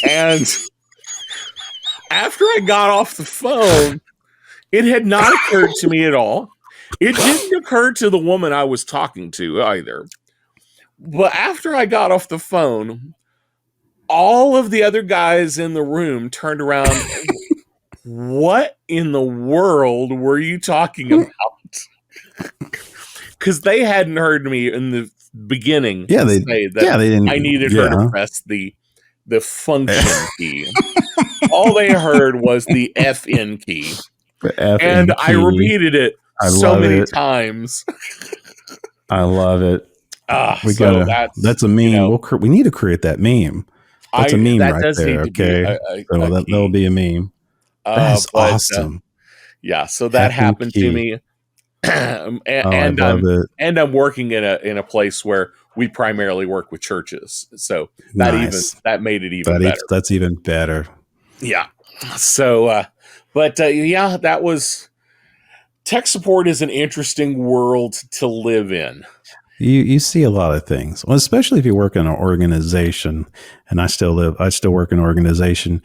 And after I got off the phone, it had not occurred to me at all. It didn't occur to the woman I was talking to either. But after I got off the phone, all of the other guys in the room turned around. What in the world were you talking about? Because they hadn't heard me in the beginning say that they didn't. I needed her to press the function key. All they heard was the FN key. And I repeated it so many times. I love it. That's a meme. We need to create that meme. That's a meme right there. Okay. That'll be a meme. That's awesome. So that happened to me. And I'm working in a place where we primarily work with churches. So that made it even better. That's even better. Yeah. So, that was tech support is an interesting world to live in. You see a lot of things, well, especially if you work in an organization. And I still work in an organization.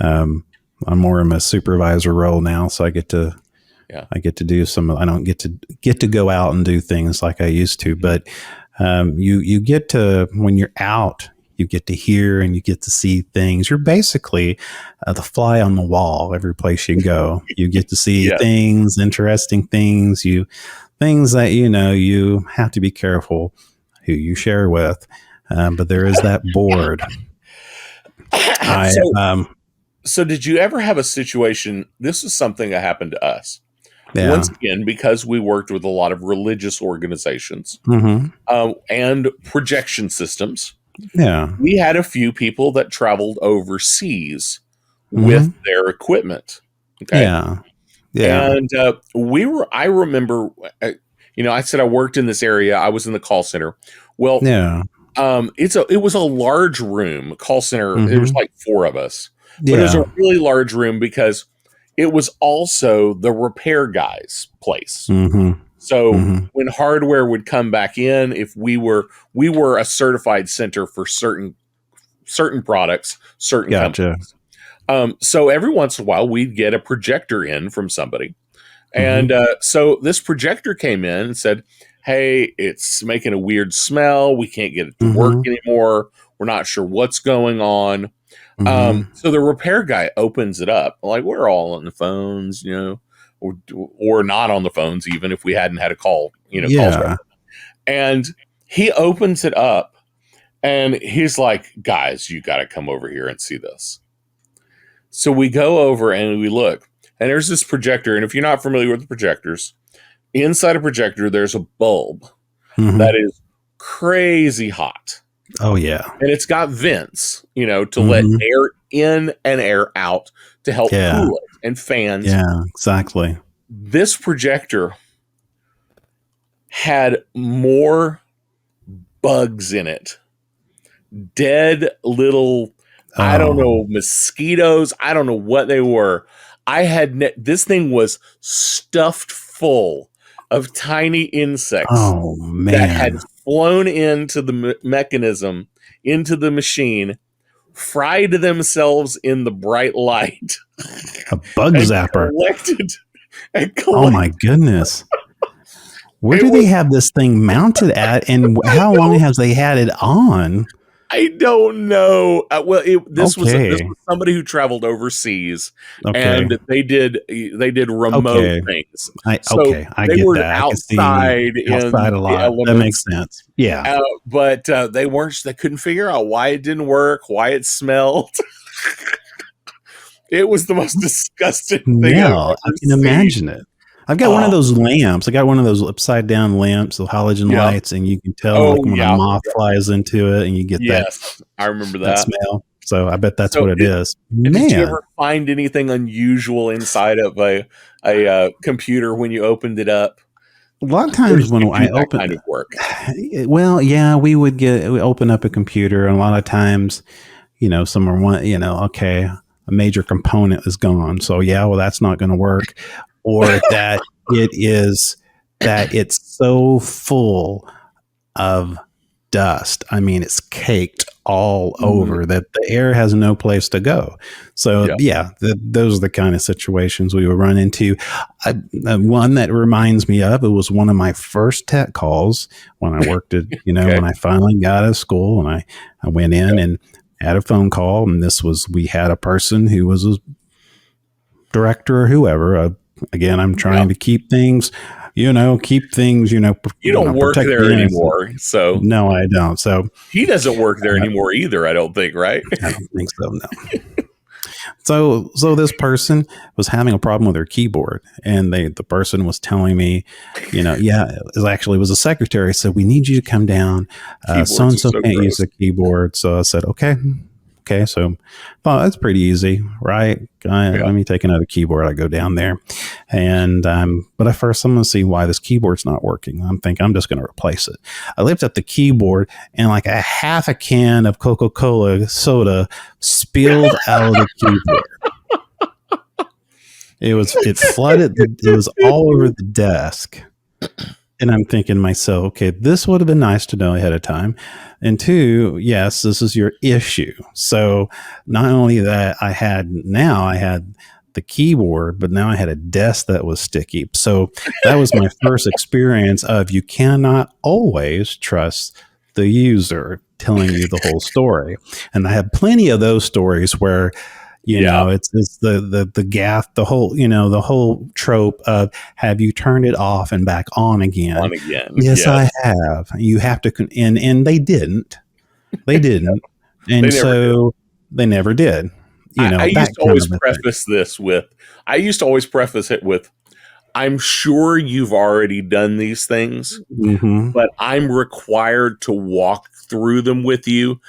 I'm more in a supervisor role now, so I get to do some. I don't get to go out and do things like I used to, but you get to, when you're out, you get to hear and you get to see things. You're basically the fly on the wall every place you go. You get to see things, interesting things. Things that you have to be careful who you share with, but there is that board. So did you ever have a situation? This is something that happened to us. Yeah. Once again, because we worked with a lot of religious organizations and projection systems. Yeah, we had a few people that traveled overseas with their equipment. Okay. Yeah. And I remember, I said I worked in this area. I was in the call center. Well, it was a large room call center. There was like 4 of us, but it was a really large room because it was also the repair guy's place. So when hardware would come back in, if we were a certified center for certain products, certain companies. So every once in a while we'd get a projector in from somebody. And so this projector came in and said, hey, it's making a weird smell. We can't get it to work anymore. We're not sure what's going on. So the repair guy opens it up. Like, we're all on the phones, or not on the phones, even if we hadn't had a call, calls. And he opens it up and he's like, guys, you got to come over here and see this. So we go over and we look, and there's this projector. And if you're not familiar with the projectors, inside a projector, there's a bulb that is crazy hot. Oh, yeah. And it's got vents, to let air in and air out to help cool it, and fans. Yeah, exactly. This projector had more bugs in it. Dead little, I don't know, mosquitoes. I don't know what they were. This thing was stuffed full of tiny insects that had flown into the mechanism, into the machine, fried themselves in the bright light. A bug zapper. Oh my goodness. Where do they have this thing mounted at, and how long has they had it on? I don't know. This was somebody who traveled overseas, and they did remote things. I get were that. outside a lot. That makes sense. Yeah, but they weren't. They couldn't figure out why it didn't work, why it smelled. It was the most disgusting thing. I can imagine it. I've got one of those lamps. I got one of those upside down lamps, the halogen lights, and you can tell when a moth flies into it, and you get I remember that smell. So I bet that's what it is. Did you ever find anything unusual inside of a computer when you opened it up? A lot of times when I open kind of work. Well, yeah, we open up a computer, and a lot of times, a major component is gone. So that's not going to work. Or that it's so full of dust. I mean, it's caked all over that the air has no place to go. So those are the kind of situations we would run into. One that reminds me of, it was one of my first tech calls when I worked at, when I finally got out of school, and I went in and had a phone call, and we had a person who was a director or whoever. Again, I'm trying to keep things. You don't work there anymore. So no, I don't. So he doesn't work there anymore either. I don't think, right? I don't think so. No. So this person was having a problem with their keyboard, and the person was telling me, it was a secretary. So we need you to come down. So and so can't use the keyboard. So I said, okay. So that's pretty easy, right? Let me take another keyboard. I go down there, and but at first I'm going to see why this keyboard's not working. I'm just going to replace it. I lift up the keyboard, and like a half a can of Coca-Cola soda spilled out of the keyboard. It flooded. It was all over the desk. And I'm thinking to myself, okay, this would have been nice to know ahead of time. And two, yes, this is your issue. So not only that I had the keyboard, but now I had a desk that was sticky. So that was my first experience of you cannot always trust the user telling you the whole story. And I have plenty of those stories where it's the gaff, the whole trope of have you turned it off and back on again? Yes, I have. You have to, and they didn't. And they never did. I used to always preface it with, I'm sure you've already done these things, but I'm required to walk through them with you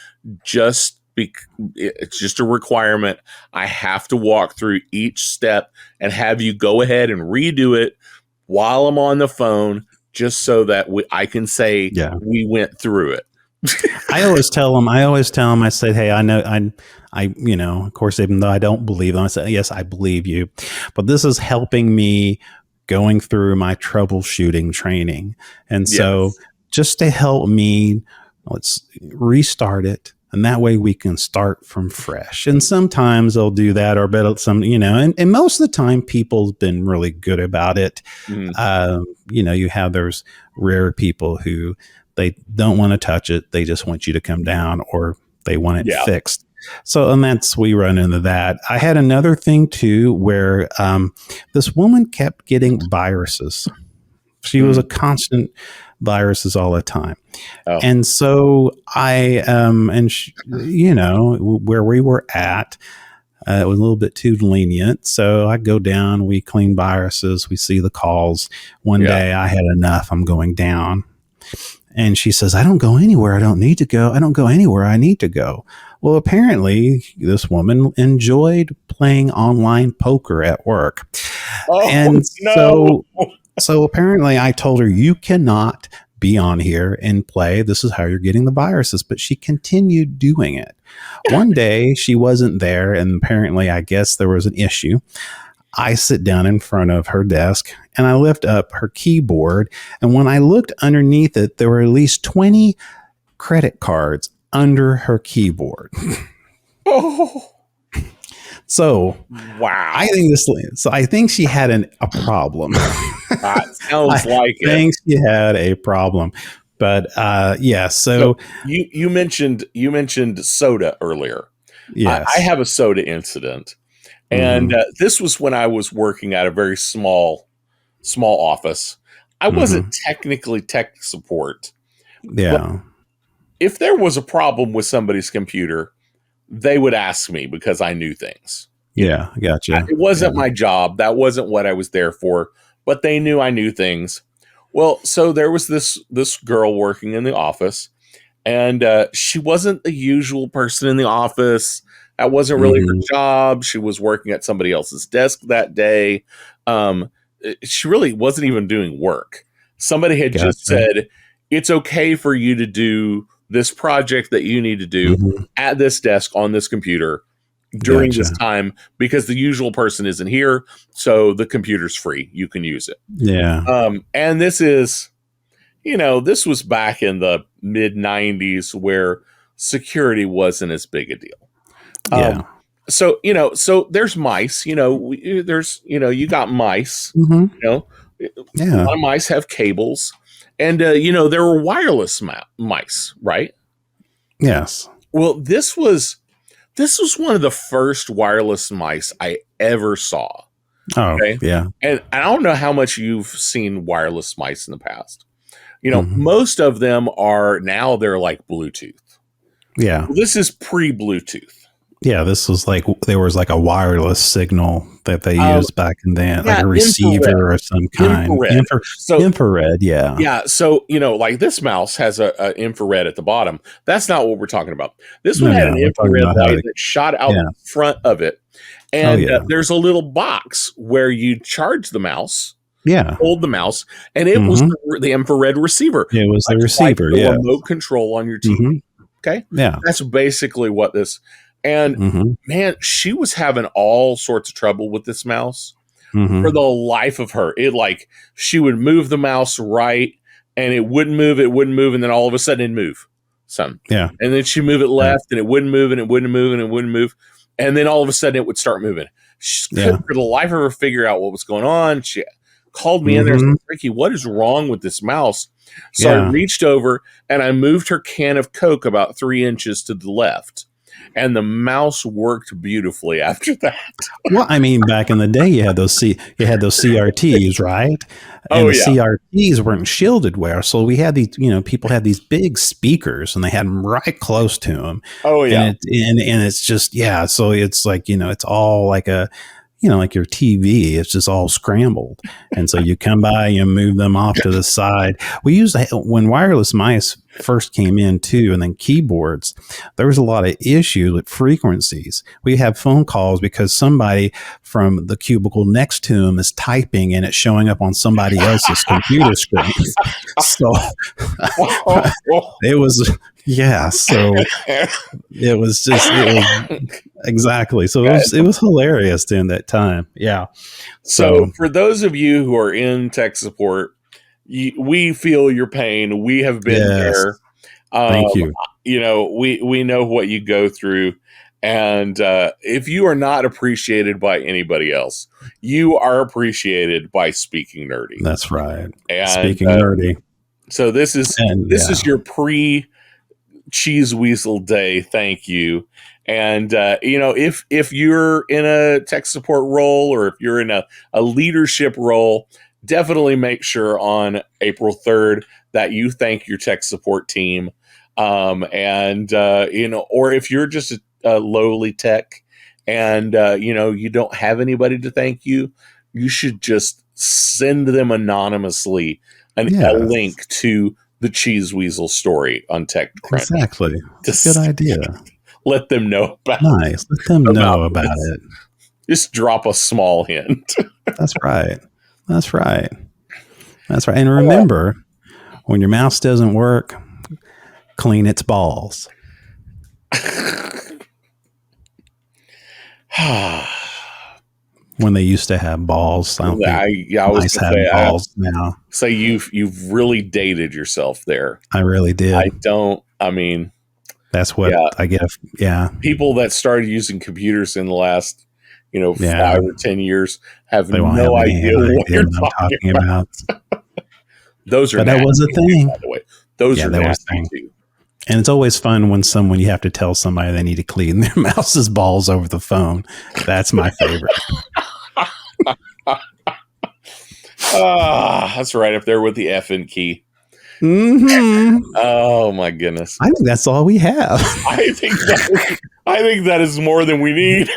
it's just a requirement. I have to walk through each step and have you go ahead and redo it while I'm on the phone, just so that I can say we went through it. I always tell them, I said, hey, I know, of course, even though I don't believe them, I said, yes, I believe you, but this is helping me going through my troubleshooting training. And so just to help me, let's restart it. And that way we can start from fresh. And sometimes they'll do that, or and most of the time people have been really good about it. You have those rare people who they don't want to touch it. They just want you to come down, or they want it fixed. So, and we run into that. I had another thing too, where this woman kept getting viruses. She was a constant viruses all the time. Oh. And so I, where we were at, it was a little bit too lenient. So I go down, we clean viruses, we see the calls. One day I had enough. I'm going down. And she says, I don't go anywhere I don't need to go. I don't go anywhere I need to go. Well, apparently this woman enjoyed playing online poker at work. Oh, and no. so apparently I told her, you cannot be on here and play. This is how you're getting the viruses. But she continued doing it. One day she wasn't there, and apparently I guess there was an issue. I sit down in front of her desk and I lift up her keyboard. And when I looked underneath it, there were at least 20 credit cards under her keyboard. Oh. So, wow. I think she had a problem. Sounds like it. I think she had a problem. But so you mentioned soda earlier. Yes. I have a soda incident. And this was when I was working at a very small office. I wasn't technically tech support. Yeah. If there was a problem with somebody's computer, they would ask me because I knew things. Yeah, I gotcha. It wasn't my job. That wasn't what I was there for. But they knew I knew things. Well, so there was this girl working in the office, and she wasn't the usual person in the office. That wasn't really her job. She was working at somebody else's desk that day. She really wasn't even doing work. Somebody had just said, it's okay for you to do this project that you need to do at this desk on this computer during this time because the usual person isn't here. So the computer's free. You can use it. Yeah. And this is, this was back in the mid 90s where security wasn't as big a deal. Yeah. So there's mice, you got mice, a lot of mice have cables, and, there were wireless mice, right? Yes. Well, this was one of the first wireless mice I ever saw. Oh, okay? Yeah. And I don't know how much you've seen wireless mice in the past. Most of them they're like Bluetooth. Yeah. Well, this is pre-Bluetooth. Yeah, this was there was a wireless signal that they used back in then, like a receiver or some kind. Infrared, yeah. Yeah, so, like this mouse has a infrared at the bottom. That's not what we're talking about. This one had an infrared light that shot out in front of it. And there's a little box where you charge the mouse. Yeah. Hold the mouse, and it was the infrared receiver. It was the receiver, the remote control on your TV. Okay? Yeah. That's basically what this... And man, she was having all sorts of trouble with this mouse for the life of her. She would move the mouse right and it wouldn't move, and then all of a sudden it'd move. Yeah. And then she'd move it left and it wouldn't move, and it wouldn't move, and it wouldn't move. And then all of a sudden it would start moving. She couldn't for the life of her figure out what was going on. She called me in there and said, Ricky, what is wrong with this mouse? So I reached over and I moved her can of Coke about 3 inches to the left. And the mouse worked beautifully after that. Well, I mean, back in the day, you had those CRTs, right? And the CRTs weren't shielded well, so we had these. People had these big speakers, and they had them right close to them. Oh yeah, and it's just So it's it's all like like your TV, it's just all scrambled. And so you come by, you move them off to the side. We used when wireless mice first came in too, and then keyboards, there was a lot of issues with frequencies. We have phone calls because somebody from the cubicle next to them is typing and it's showing up on somebody else's computer screen. So it was, so it was exactly. So it was hilarious during that time. Yeah. So for those of you who are in tech support, we feel your pain. We have been there. Thank you. We know what you go through. And if you are not appreciated by anybody else, you are appreciated by Speaking Nerdy. That's right. And, Speaking Nerdy. So this is your pre-Cheese Weasel Day. Thank you. And if you're in a tech support role, or if you're in a leadership role, definitely make sure on April 3rd that you thank your tech support team. And or if you're just a lowly tech and, you don't have anybody to thank you, you should just send them anonymously a link to the Cheese Weasel story on TechCrunch. Exactly. That's a good idea. Let them know about Nice. Let them know about it. Just drop a small hint. That's right. That's right. That's right. And remember, when your mouse doesn't work, clean its balls. When they used to have balls, I don't think I was mice have balls now. So you've really dated yourself there. I really did. That's what I guess. Yeah. People that started using computers in the last 5 or 10 years have no idea what you're talking about. Those are but that was a thing, by the way. Those are nasty too. And it's always fun when you have to tell somebody they need to clean their mouse's balls over the phone. That's my favorite. That's right up there with the F&N key. Mm-hmm. Oh my goodness! I think that's all we have. I think that is more than we need.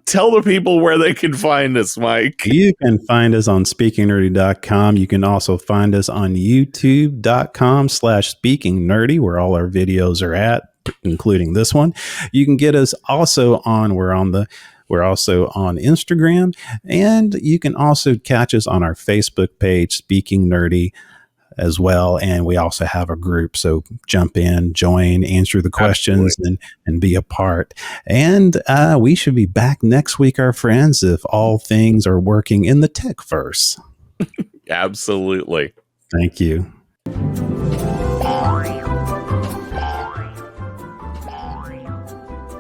Tell the people where they can find us, Mike. You can find us on speakingnerdy.com. You can also find us on youtube.com/speakingnerdy, where all our videos are at, including this one. You can get us also we're also on Instagram, and you can also catch us on our Facebook page, Speaking Nerdy, as well. And we also have a group. So jump in, join, answer the questions, and be a part. And we should be back next week, our friends, if all things are working in the tech-verse. Absolutely. Thank you.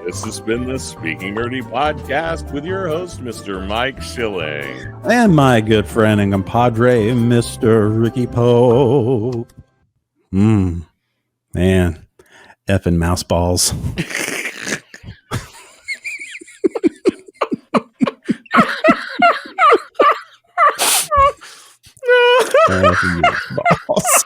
This has been the Speaking Nerdy podcast with your host, Mr. Mike Schilling. And my good friend and compadre, Mr. Ricky Pope. Man, effing mouse balls. Balls.